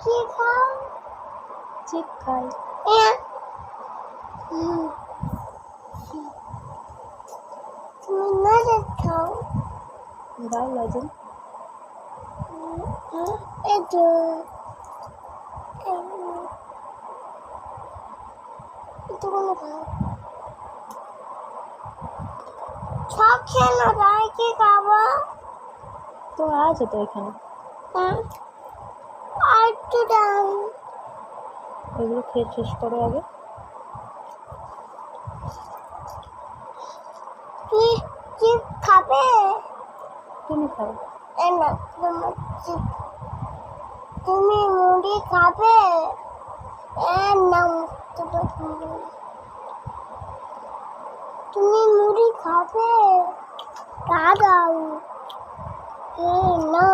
কি খাও? চিপ খাই। তুমি না খাও? দাও লজেন। এই তো কোনো খাও। সব খেয়ে না, তাই কি খাবো? তো আছে তো এখানে। আর একটু দাও। এগুলো খেয়ে শেষ করো আগে। কি চিপ খাবে? তুমি খাও। না, তোমার চিপ। তুমি মুড়ি খাবে? না, তুমি মুড়ি খাবে? দাও। না।